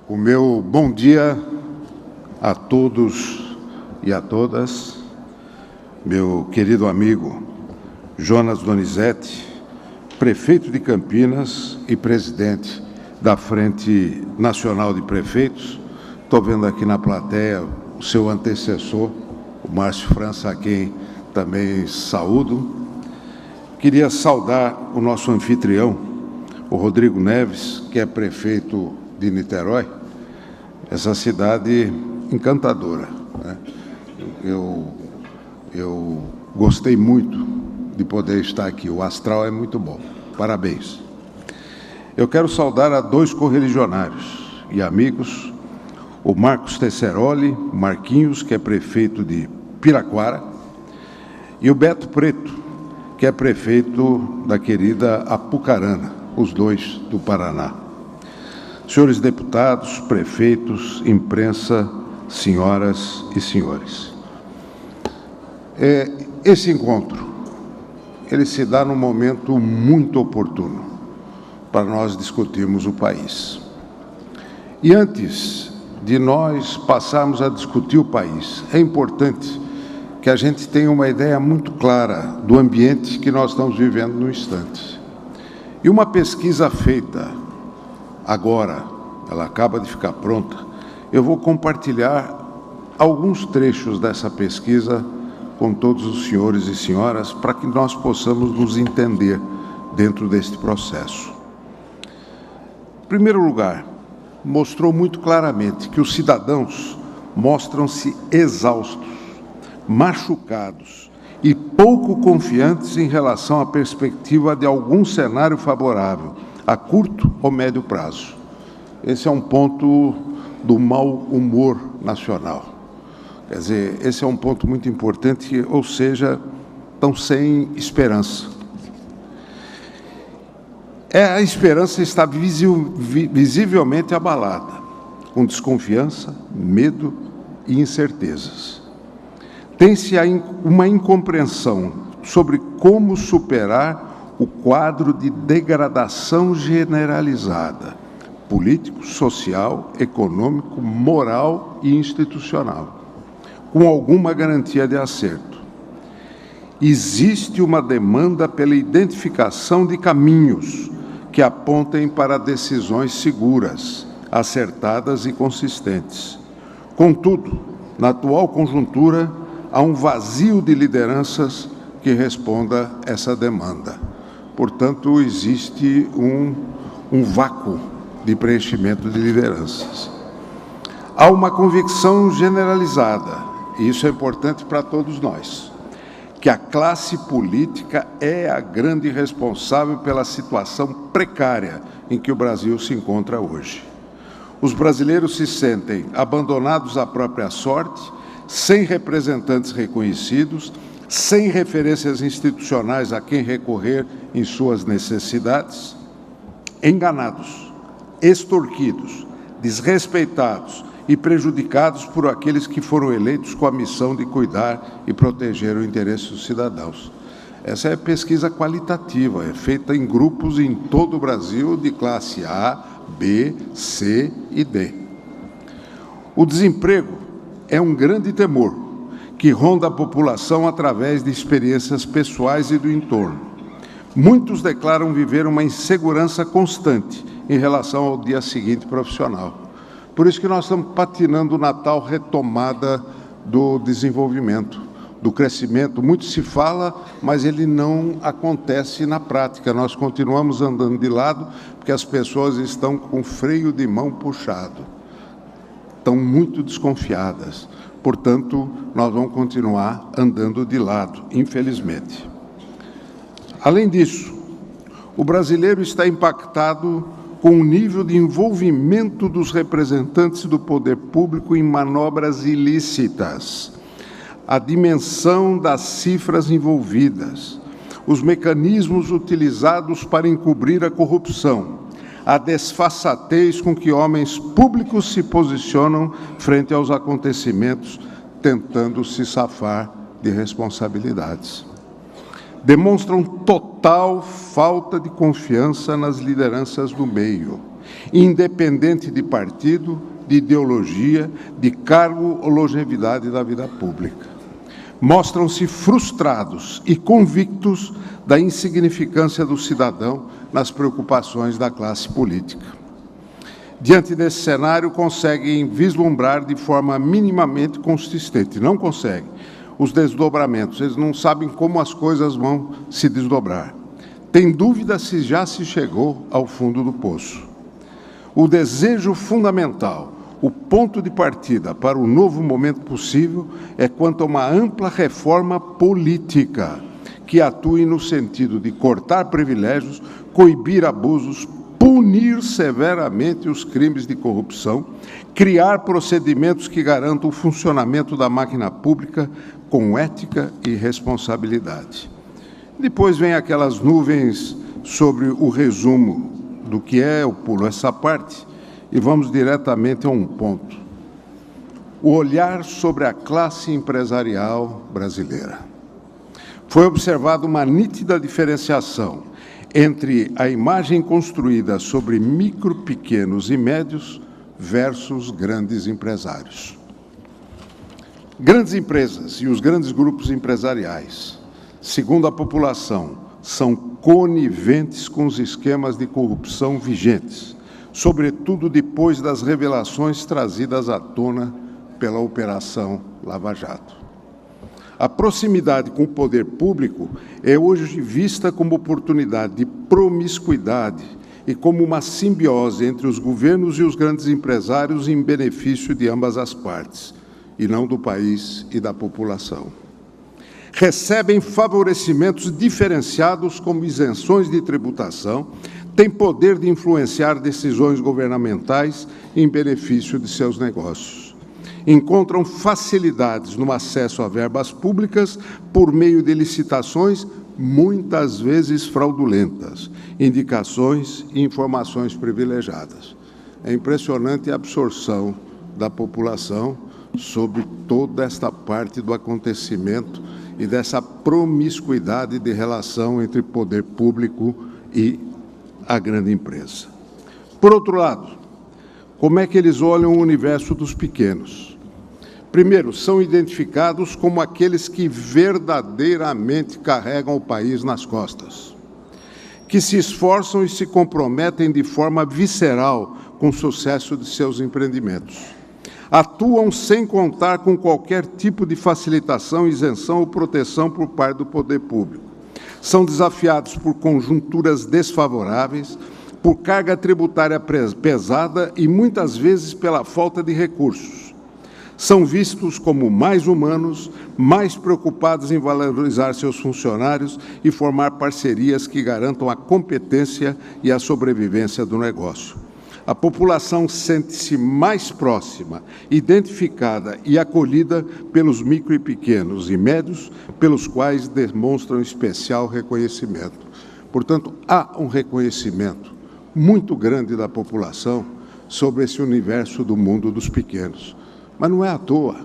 O meu bom dia a todos e a todas, meu querido amigo Jonas Donizete, prefeito de Campinas e presidente da Frente Nacional de Prefeitos. Estou vendo aqui na plateia o seu antecessor, o Márcio França, a quem também saúdo. Queria saudar o nosso anfitrião, o Rodrigo Neves, que é prefeito de Niterói, essa cidade encantadora, né? Eu gostei muito de poder estar aqui, o astral é muito bom, parabéns. Eu quero saudar a dois correligionários e amigos, o Marcos Tesseroli, Marquinhos, que é prefeito de Piraquara, e o Beto Preto, que é prefeito da querida Apucarana, os dois do Paraná. Senhores deputados, prefeitos, imprensa, senhoras e senhores. Esse encontro, ele se dá num momento muito oportuno para nós discutirmos o país. E antes de nós passarmos a discutir o país, é importante que a gente tenha uma ideia muito clara do ambiente que nós estamos vivendo no instante. E uma pesquisa feita agora, ela acaba de ficar pronta, eu vou compartilhar alguns trechos dessa pesquisa com todos os senhores e senhoras para que nós possamos nos entender dentro deste processo. Em primeiro lugar, mostrou muito claramente que os cidadãos mostram-se exaustos, machucados e pouco confiantes em relação à perspectiva de algum cenário favorável, a curto ou médio prazo. Esse é um ponto do mau humor nacional. Quer dizer, esse é um ponto muito importante, ou seja, estão sem esperança. A esperança está visivelmente abalada, com desconfiança, medo e incertezas. Tem-se uma incompreensão sobre como superar o quadro de degradação generalizada, político, social, econômico, moral e institucional, com alguma garantia de acerto. Existe uma demanda pela identificação de caminhos que apontem para decisões seguras, acertadas e consistentes. Contudo, na atual conjuntura, há um vazio de lideranças que responda a essa demanda. Portanto, existe um vácuo de preenchimento de lideranças. Há uma convicção generalizada, e isso é importante para todos nós, que a classe política é a grande responsável pela situação precária em que o Brasil se encontra hoje. Os brasileiros se sentem abandonados à própria sorte, sem representantes reconhecidos, sem referências institucionais a quem recorrer em suas necessidades, enganados, extorquidos, desrespeitados e prejudicados por aqueles que foram eleitos com a missão de cuidar e proteger o interesse dos cidadãos. Essa é pesquisa qualitativa, é feita em grupos em todo o Brasil de classe A, B, C e D. O desemprego é um grande temor que ronda a população através de experiências pessoais e do entorno. Muitos declaram viver uma insegurança constante em relação ao dia seguinte profissional. Por isso que nós estamos patinando na tal retomada do desenvolvimento, do crescimento. Muito se fala, mas ele não acontece na prática. Nós continuamos andando de lado porque as pessoas estão com o freio de mão puxado. Estão muito desconfiadas. Portanto, nós vamos continuar andando de lado, infelizmente. Além disso, o brasileiro está impactado com o nível de envolvimento dos representantes do poder público em manobras ilícitas, a dimensão das cifras envolvidas, os mecanismos utilizados para encobrir a corrupção, a desfaçatez com que homens públicos se posicionam frente aos acontecimentos, tentando se safar de responsabilidades. Demonstram total falta de confiança nas lideranças do meio, independente de partido, de ideologia, de cargo ou longevidade da vida pública. Mostram-se frustrados e convictos da insignificância do cidadão nas preocupações da classe política. Diante desse cenário, conseguem vislumbrar de forma minimamente consistente, não conseguem, os desdobramentos, eles não sabem como as coisas vão se desdobrar. Tem dúvida se já se chegou ao fundo do poço. O desejo fundamental, o ponto de partida para o novo momento possível é quanto a uma ampla reforma política que atue no sentido de cortar privilégios, coibir abusos, punir severamente os crimes de corrupção, criar procedimentos que garantam o funcionamento da máquina pública com ética e responsabilidade. Depois vem aquelas nuvens sobre o resumo do que é, eu pulo essa parte, e vamos diretamente a um ponto. O olhar sobre a classe empresarial brasileira. Foi observada uma nítida diferenciação entre a imagem construída sobre micro, pequenos e médios versus grandes empresários. Grandes empresas e os grandes grupos empresariais, segundo a população, são coniventes com os esquemas de corrupção vigentes, sobretudo depois das revelações trazidas à tona pela Operação Lava Jato. A proximidade com o poder público é hoje vista como oportunidade de promiscuidade e como uma simbiose entre os governos e os grandes empresários em benefício de ambas as partes, e não do país e da população. Recebem favorecimentos diferenciados como isenções de tributação, têm poder de influenciar decisões governamentais em benefício de seus negócios. Encontram facilidades no acesso a verbas públicas por meio de licitações, muitas vezes fraudulentas, indicações e informações privilegiadas. É impressionante a absorção da população sobre toda esta parte do acontecimento e dessa promiscuidade de relação entre poder público e a grande empresa. Por outro lado, como é que eles olham o universo dos pequenos? Primeiro, são identificados como aqueles que verdadeiramente carregam o país nas costas, que se esforçam e se comprometem de forma visceral com o sucesso de seus empreendimentos. Atuam sem contar com qualquer tipo de facilitação, isenção ou proteção por parte do poder público. São desafiados por conjunturas desfavoráveis, por carga tributária pesada e, muitas vezes, pela falta de recursos. São vistos como mais humanos, mais preocupados em valorizar seus funcionários e formar parcerias que garantam a competência e a sobrevivência do negócio. A população sente-se mais próxima, identificada e acolhida pelos micro e pequenos e médios, pelos quais demonstram especial reconhecimento. Portanto, há um reconhecimento muito grande da população sobre esse universo do mundo dos pequenos. Mas não é à toa.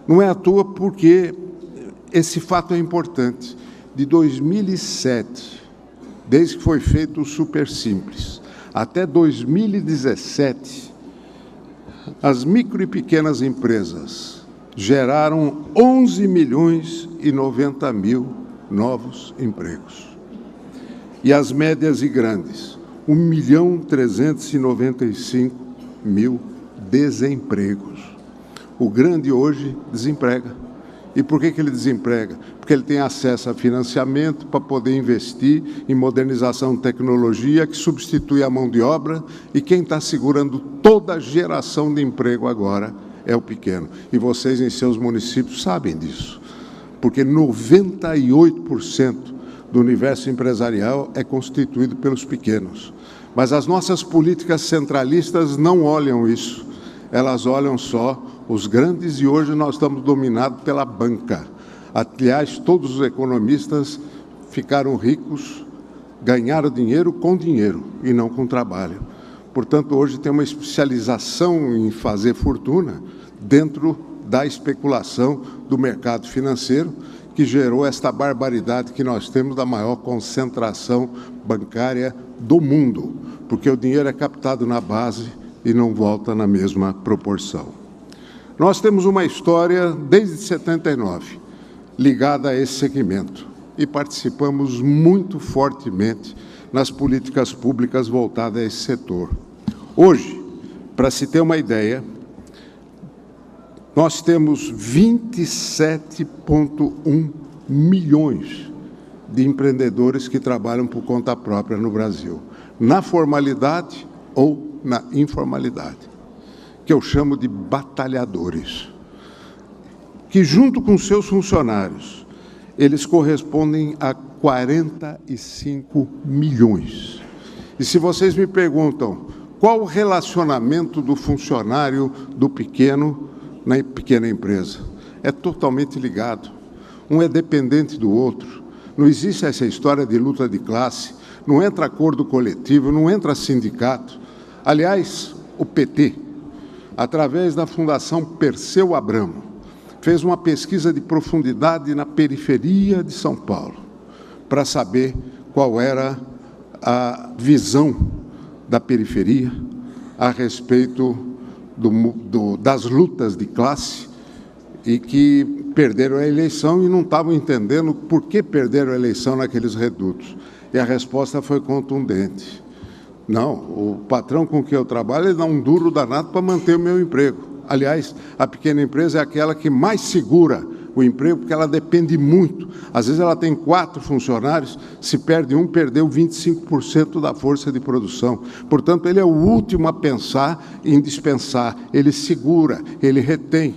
Não é à toa porque esse fato é importante. De 2007, desde que foi feito o Super Simples, até 2017, as micro e pequenas empresas geraram 11 milhões e 90 mil novos empregos. E as médias e grandes, 1.395.000 desempregos. O grande hoje desemprega. E por que ele desemprega? Porque ele tem acesso a financiamento para poder investir em modernização de tecnologia que substitui a mão de obra, e quem está segurando toda a geração de emprego agora é o pequeno. E vocês em seus municípios sabem disso, porque 98% do universo empresarial é constituído pelos pequenos. Mas as nossas políticas centralistas não olham isso, elas olham só os grandes, e hoje nós estamos dominados pela banca. Aliás, todos os economistas ficaram ricos, ganharam dinheiro com dinheiro e não com trabalho. Portanto, hoje tem uma especialização em fazer fortuna dentro da especulação do mercado financeiro, que gerou esta barbaridade que nós temos da maior concentração bancária do mundo. porque o dinheiro é captado na base e não volta na mesma proporção. Nós temos uma história, desde 79, ligada a esse segmento, e participamos muito fortemente nas políticas públicas voltadas a esse setor. Hoje, para se ter uma ideia, nós temos 27,1 milhões de empreendedores que trabalham por conta própria no Brasil, na formalidade ou na informalidade, que eu chamo de batalhadores, que junto com seus funcionários, eles correspondem a 45 milhões. E se vocês me perguntam qual o relacionamento do funcionário do pequeno na pequena empresa, é totalmente ligado. Um é dependente do outro. Não existe essa história de luta de classe, não entra acordo coletivo, não entra sindicato. Aliás, o PT, através da Fundação Perseu Abramo, fez uma pesquisa de profundidade na periferia de São Paulo, para saber qual era a visão da periferia a respeito das lutas de classe, e que perderam a eleição e não estavam entendendo por que perderam a eleição naqueles redutos. E a resposta foi contundente. Não, o patrão com quem eu trabalho, ele dá um duro danado para manter o meu emprego. Aliás, a pequena empresa é aquela que mais segura o emprego, porque ela depende muito. Às vezes ela tem 4 funcionários, se perde um, perdeu 25% da força de produção. Portanto, ele é o último a pensar em dispensar. Ele segura, ele retém.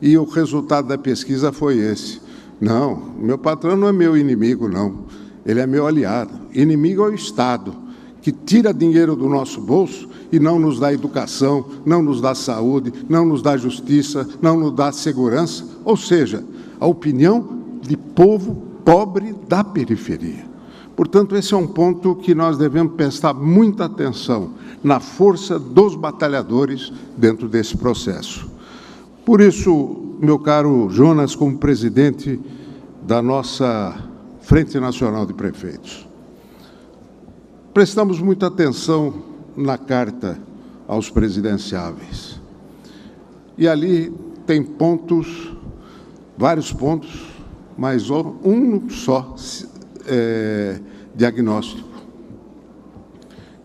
E o resultado da pesquisa foi esse. Não, meu patrão não é meu inimigo, não. Ele é meu aliado. Inimigo é o Estado, que tira dinheiro do nosso bolso e não nos dá educação, não nos dá saúde, não nos dá justiça, não nos dá segurança. Ou seja, a opinião de povo pobre da periferia. Portanto, esse é um ponto que nós devemos prestar muita atenção na força dos batalhadores dentro desse processo. Por isso, meu caro Jonas, como presidente da nossa Frente Nacional de Prefeitos, prestamos muita atenção na carta aos presidenciáveis. E ali tem pontos, vários pontos, mas um só diagnóstico,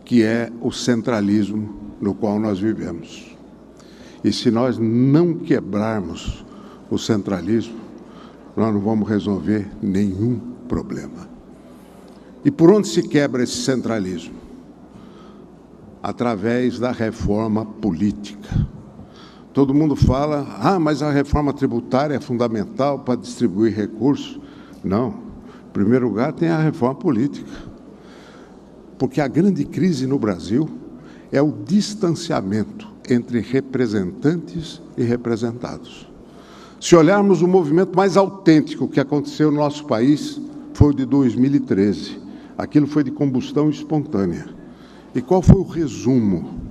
que é o centralismo no qual nós vivemos. E se nós não quebrarmos o centralismo, nós não vamos resolver nenhum problema. E por onde se quebra esse centralismo? Através da reforma política. Todo mundo fala, mas a reforma tributária é fundamental para distribuir recursos. Não. Em primeiro lugar, tem a reforma política. Porque a grande crise no Brasil é o distanciamento entre representantes e representados. Se olharmos o movimento mais autêntico que aconteceu no nosso país, foi o de 2013. Aquilo foi de combustão espontânea. E qual foi o resumo?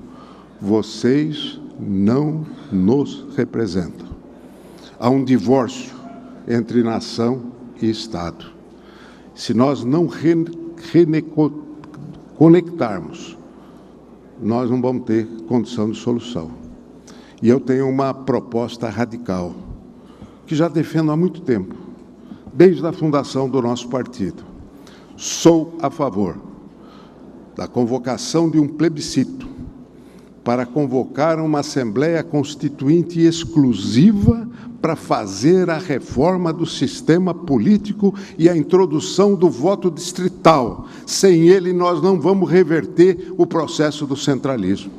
Vocês não nos representam. Há um divórcio entre nação e Estado. Se nós não conectarmos, nós não vamos ter condição de solução. E eu tenho uma proposta radical, que já defendo há muito tempo, desde a fundação do nosso partido. Sou a favor da convocação de um plebiscito para convocar uma Assembleia Constituinte exclusiva para fazer a reforma do sistema político e a introdução do voto distrital. Sem ele, nós não vamos reverter o processo do centralismo.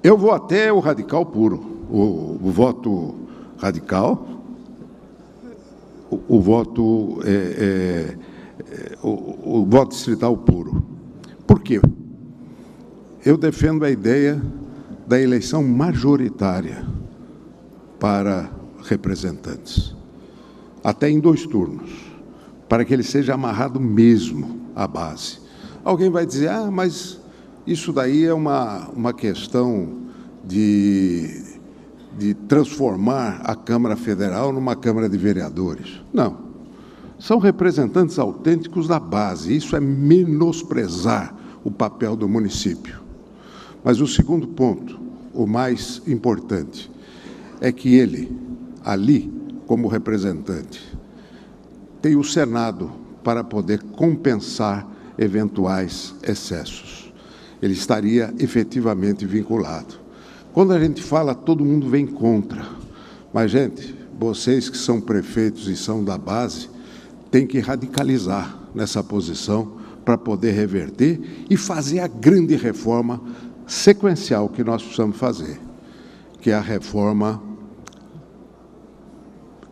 Eu vou até o radical puro, o voto radical, o voto distrital puro. Por quê? Eu defendo a ideia da eleição majoritária para representantes, até em 2 turnos, para que ele seja amarrado mesmo à base. Alguém vai dizer, mas isso daí é uma questão de de transformar a Câmara Federal numa Câmara de Vereadores. Não. São representantes autênticos da base. Isso é menosprezar o papel do município. Mas o segundo ponto, o mais importante, é que ele, ali, como representante, tem o Senado para poder compensar eventuais excessos. Ele estaria efetivamente vinculado. Quando a gente fala, todo mundo vem contra. Mas, gente, vocês que são prefeitos e são da base, têm que radicalizar nessa posição para poder reverter e fazer a grande reforma sequencial que nós precisamos fazer, que é a reforma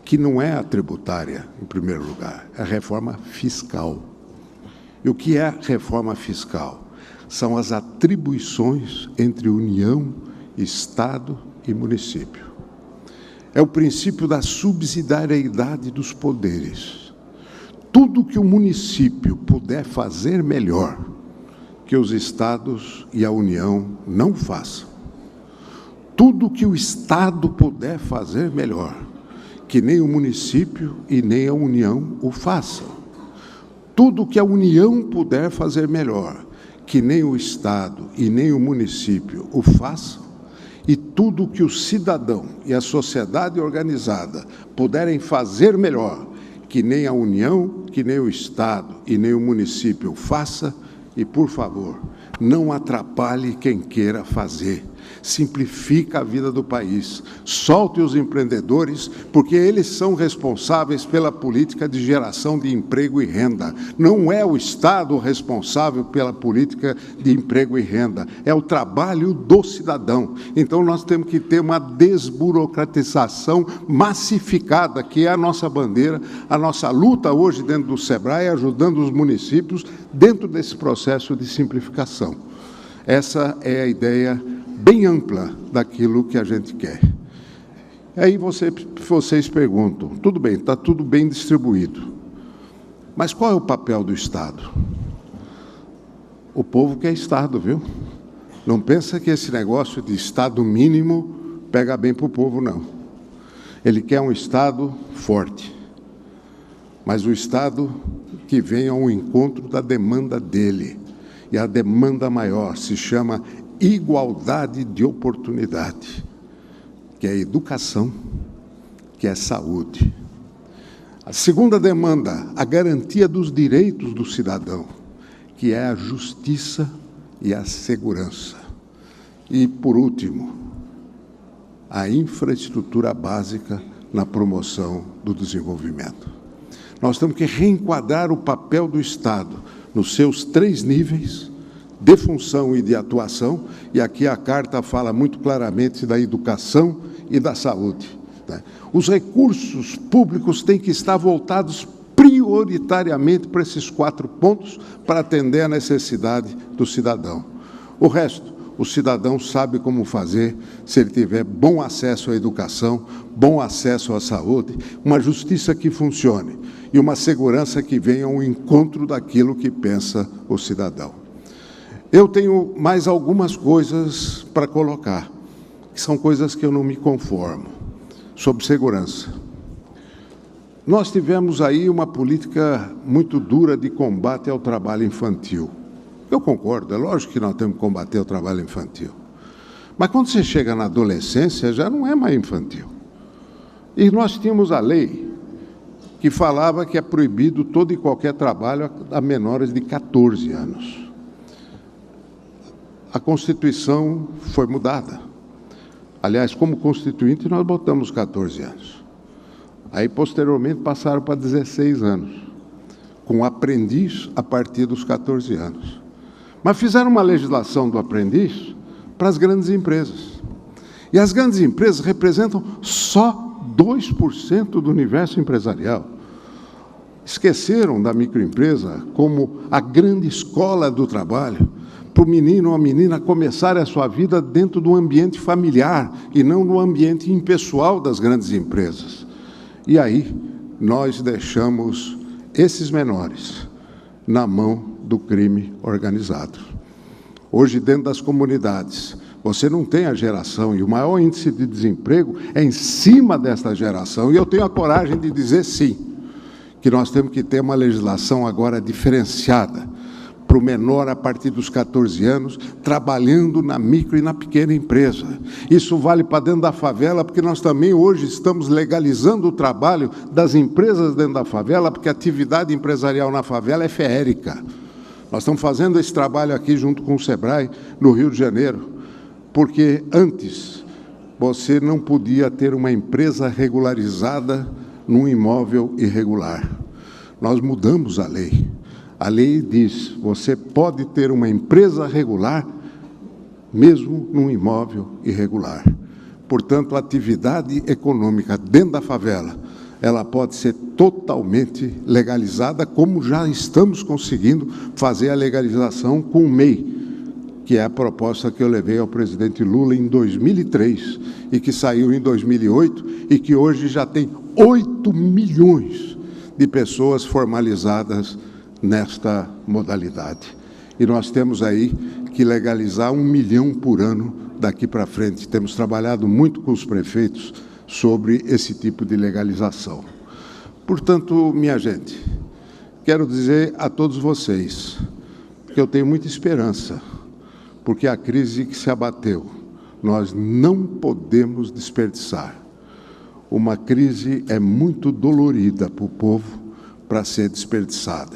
que não é a tributária, em primeiro lugar, é a reforma fiscal. E o que é a reforma fiscal? São as atribuições entre União, Estado e município. É o princípio da subsidiariedade dos poderes. Tudo que o município puder fazer melhor que os estados e a União não façam. Tudo que o Estado puder fazer melhor que nem o município e nem a União o façam. Tudo que a União puder fazer melhor que nem o Estado e nem o município o façam, e tudo que o cidadão e a sociedade organizada puderem fazer melhor que nem a União, que nem o Estado e nem o município o faça, e, por favor, não atrapalhe quem queira fazer. Simplifica a vida do país. Solte os empreendedores, porque eles são responsáveis pela política de geração de emprego e renda. Não é o Estado responsável pela política de emprego e renda, é o trabalho do cidadão. Então, nós temos que ter uma desburocratização massificada, que é a nossa bandeira, a nossa luta hoje dentro do SEBRAE, ajudando os municípios dentro desse processo de simplificação. Essa é a ideia bem ampla daquilo que a gente quer. Aí vocês perguntam, tudo bem, está tudo bem distribuído, mas qual é o papel do Estado? O povo quer Estado, viu? Não pensa que esse negócio de Estado mínimo pega bem para o povo, não. Ele quer um Estado forte, mas o Estado que venha ao encontro da demanda dele. E a demanda maior se chama igualdade de oportunidade, que é educação, que é saúde. A segunda demanda, a garantia dos direitos do cidadão, que é a justiça e a segurança. E, por último, a infraestrutura básica na promoção do desenvolvimento. Nós temos que reenquadrar o papel do Estado nos seus 3 níveis de função e de atuação, e aqui a Carta fala muito claramente da educação e da saúde. Os recursos públicos têm que estar voltados prioritariamente para esses 4 pontos, para atender a necessidade do cidadão. O resto, o cidadão sabe como fazer se ele tiver bom acesso à educação, bom acesso à saúde, uma justiça que funcione e uma segurança que venha ao encontro daquilo que pensa o cidadão. Eu tenho mais algumas coisas para colocar, que são coisas que eu não me conformo, sobre segurança. Nós tivemos aí uma política muito dura de combate ao trabalho infantil. Eu concordo, é lógico que nós temos que combater o trabalho infantil. Mas quando você chega na adolescência, já não é mais infantil. E nós tínhamos a lei que falava que é proibido todo e qualquer trabalho a menores de 14 anos. A Constituição foi mudada. Aliás, como constituinte, nós botamos 14 anos. Aí, posteriormente, passaram para 16 anos, com aprendiz a partir dos 14 anos. Mas fizeram uma legislação do aprendiz para as grandes empresas. E as grandes empresas representam só 2% do universo empresarial. Esqueceram da microempresa como a grande escola do trabalho, para o menino ou a menina começar a sua vida dentro do ambiente familiar e não no ambiente impessoal das grandes empresas. E aí, nós deixamos esses menores na mão do crime organizado. Hoje, dentro das comunidades, Você não tem a geração, e o maior índice de desemprego é em cima dessa geração. E eu tenho a coragem de dizer sim, que nós temos que ter uma legislação agora diferenciada para o menor a partir dos 14 anos, trabalhando na micro e na pequena empresa. Isso vale para dentro da favela, porque nós também hoje estamos legalizando o trabalho das empresas dentro da favela, porque a atividade empresarial na favela é feérica. Nós estamos fazendo esse trabalho aqui junto com o SEBRAE, no Rio de Janeiro, porque antes você não podia ter uma empresa regularizada num imóvel irregular. Nós mudamos a lei. A lei diz, você pode ter uma empresa regular, mesmo num imóvel irregular. Portanto, a atividade econômica dentro da favela, ela pode ser totalmente legalizada, como já estamos conseguindo fazer a legalização com o MEI, que é a proposta que eu levei ao presidente Lula em 2003, e que saiu em 2008, e que hoje já tem 8 milhões de pessoas formalizadas nesta modalidade. E nós temos aí que legalizar 1 milhão por ano daqui para frente. Temos trabalhado muito com os prefeitos sobre esse tipo de legalização. Portanto, minha gente, quero dizer a todos vocês que eu tenho muita esperança, porque a crise que se abateu, nós não podemos desperdiçar. Uma crise é muito dolorida para o povo para ser desperdiçada.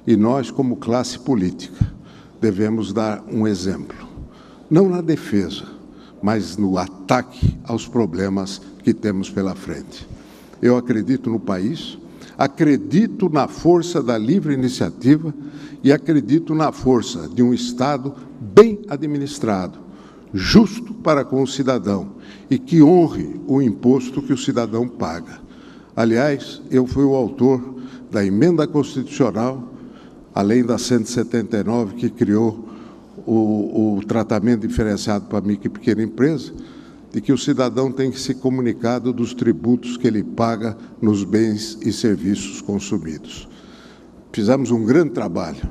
E nós, como classe política, devemos dar um exemplo, não na defesa, mas no ataque aos problemas que temos pela frente. Eu acredito no país, acredito na força da livre iniciativa e acredito na força de um Estado bem administrado, justo para com o cidadão e que honre o imposto que o cidadão paga. Aliás, eu fui o autor da emenda constitucional, além da 179, que criou o tratamento diferenciado para a micro e pequena empresa, de que o cidadão tem que ser comunicado dos tributos que ele paga nos bens e serviços consumidos. Fizemos um grande trabalho.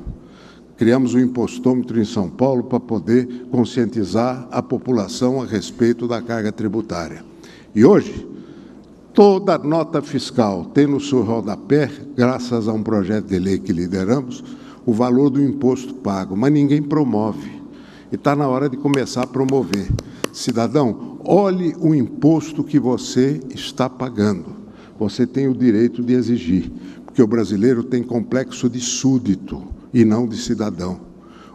Criamos um impostômetro em São Paulo para poder conscientizar a população a respeito da carga tributária. E hoje, toda nota fiscal tem no seu rodapé, graças a um projeto de lei que lideramos, o valor do imposto pago, mas ninguém promove. E está na hora de começar a promover. Cidadão, olhe o imposto que você está pagando. Você tem o direito de exigir, porque o brasileiro tem complexo de súdito e não de cidadão.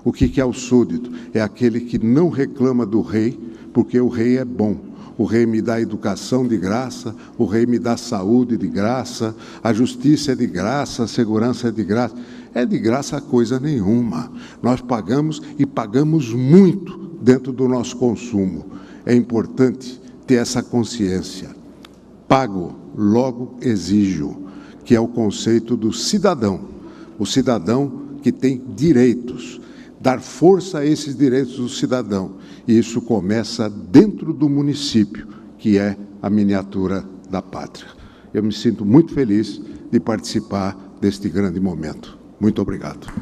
O que é o súdito? É aquele que não reclama do rei, porque o rei é bom. O rei me dá educação de graça, o rei me dá saúde de graça, a justiça é de graça, a segurança é de graça. É de graça coisa nenhuma. Nós pagamos e pagamos muito dentro do nosso consumo. É importante ter essa consciência. Pago, logo exijo, que é o conceito do cidadão. O cidadão que tem direitos. Dar força a esses direitos do cidadão. E isso começa dentro do município, que é a miniatura da pátria. Eu me sinto muito feliz de participar deste grande momento. Muito obrigado.